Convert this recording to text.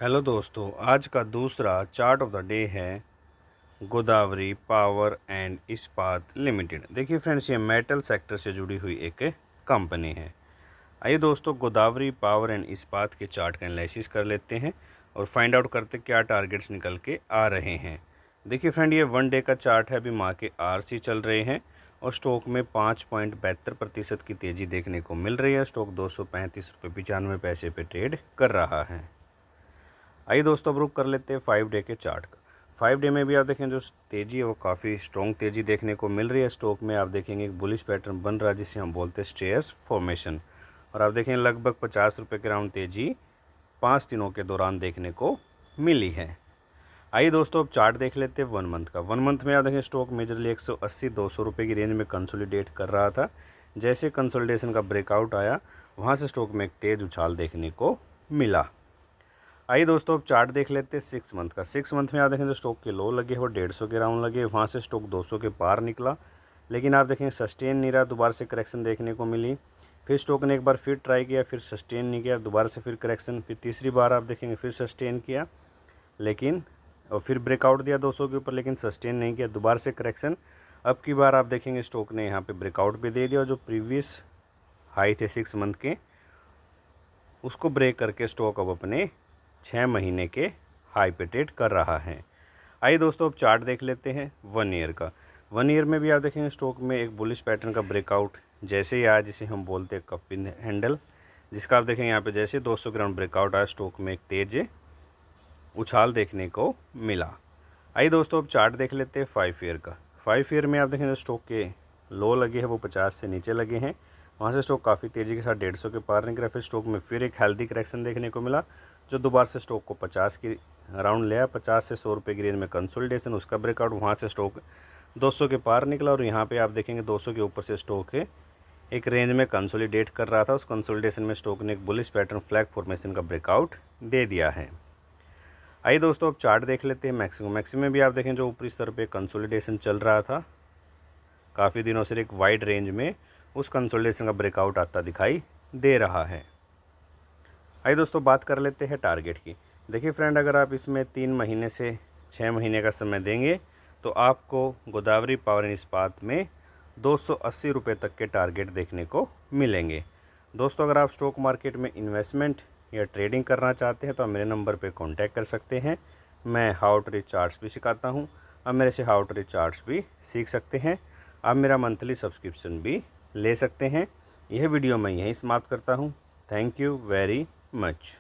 Hello दोस्तों, आज का दूसरा चार्ट ऑफ द डे है गोदावरी पावर एंड इस्पात लिमिटेड। देखिए फ्रेंड्स, ये मेटल सेक्टर से जुड़ी हुई एक कंपनी है। आइए दोस्तों, गोदावरी पावर एंड इस्पात के चार्ट का एनालिसिस कर लेते हैं और फाइंड आउट करते क्या टारगेट्स निकल के आ रहे हैं। देखिए फ्रेंड, ये 1 डे का चार्ट है। अभी मार्केट RC चल रहे हैं और स्टॉक में 5.72% की तेज़ी देखने को मिल रही है। स्टॉक 235 रुपये 95 पैसे पे ट्रेड कर रहा है। आइए दोस्तों, अब रुक कर लेते हैं 5 डे के चार्ट का। 5 डे में भी आप देखें जो तेज़ी है वो काफ़ी स्ट्रॉन्ग तेज़ी देखने को मिल रही है। स्टॉक में आप देखेंगे एक बुलिश पैटर्न बन रहा है जिसे हम बोलते हैं स्टेयर्स फॉर्मेशन, और आप देखें लगभग 50 रुपये के राउंड तेज़ी 5 दिनों के दौरान देखने को मिली है। आइए दोस्तों, अब चार्ट देख लेते हैं 1 मंथ का। 1 मंथ में आप देखें स्टॉक मेजरली 180-200 रुपये की रेंज में कंसोलिडेट कर रहा था। जैसे कंसोलिडेशन का ब्रेकआउट आया, वहाँ से स्टॉक में एक तेज़ उछाल देखने को मिला। आइए दोस्तों, अब चार्ट देख लेते हैं 6 मंथ का। 6 मंथ में आप देखें जो स्टॉक के लो लगे वो 150 के राउंड लगे, वहाँ से स्टॉक 200 के पार निकला, लेकिन आप देखें सस्टेन नहीं रहा, दोबारा से करेक्शन देखने को मिली। फिर स्टॉक ने एक बार फिर ट्राई किया, फिर सस्टेन नहीं किया, दोबारा से फिर करेक्शन, फिर तीसरी बार आप देखेंगे फिर सस्टेन किया, लेकिन और फिर ब्रेकआउट दिया 200 के ऊपर, लेकिन सस्टेन नहीं किया, दोबारा से करेक्शन। अब की बार आप देखेंगे स्टॉक ने यहाँ पर ब्रेकआउट भी दे दिया और जो प्रीवियस हाई थे 6 मंथ के उसको ब्रेक करके स्टॉक अब अपने 6 महीने के हाई पे ट्रेड कर रहा है। आइए दोस्तों, अब चार्ट देख लेते हैं 1 ईयर का। 1 ईयर में भी आप देखेंगे स्टॉक में एक बुलिश पैटर्न का ब्रेकआउट जैसे ही आया, जिसे हम बोलते हैं कप इन हैंडल, जिसका आप देखेंगे यहाँ पे जैसे 200 ग्राउंड ब्रेकआउट आया, स्टॉक में एक तेज उछाल देखने को मिला। आइए दोस्तों, अब चार्ट देख लेते हैं 5 ईयर का। 5 ईयर में आप देखेंगे स्टॉक के लो लगे हैं वो 50 से नीचे लगे हैं, वहाँ से स्टॉक काफ़ी तेज़ी के साथ 150 के पार निकला। फिर स्टॉक में फिर एक हेल्दी करेक्शन देखने को मिला, जो दोबारा से स्टॉक को 50 की राउंड ले आया। 50 से 100 रुपये की रेंज में कंसोलिडेशन, उसका ब्रेकआउट, वहाँ से स्टॉक 200 के पार निकला और यहाँ पे आप देखेंगे 200 के ऊपर से स्टॉक है एक रेंज में कंसोलिडेट कर रहा था। उस कंसोलिडेशन में स्टॉक ने एक बुलिश पैटर्न फ्लैग फॉर्मेशन का ब्रेकआउट दे दिया है। आइए दोस्तों, अब चार्ट देख लेते हैं मैक्सिमम में भी आप देखें जो ऊपरी स्तर पे कंसोलिडेशन चल रहा था काफ़ी दिनों से, एक वाइड रेंज में उस कंसोलिडेशन का ब्रेकआउट आता दिखाई दे रहा है। आइए दोस्तों, बात कर लेते हैं टारगेट की। देखिए फ्रेंड, अगर आप इसमें 3 महीने से 6 महीने का समय देंगे तो आपको गोदावरी पावर एंड इस्पात में 280 रुपये तक के टारगेट देखने को मिलेंगे। दोस्तों, अगर आप स्टॉक मार्केट में इन्वेस्टमेंट या ट्रेडिंग करना चाहते हैं तो आप मेरे नंबर पे कांटेक्ट कर सकते हैं। मैं हाउ टू रीड चार्ट्स भी सिखाता हूँ, आप मेरे से हाउ टू रीड चार्ट्स भी सीख सकते हैं। आप मेरा मंथली सब्सक्रिप्शन भी ले सकते हैं। यह वीडियो मैं यहीं समाप्त करता हूँ। Thank you very much.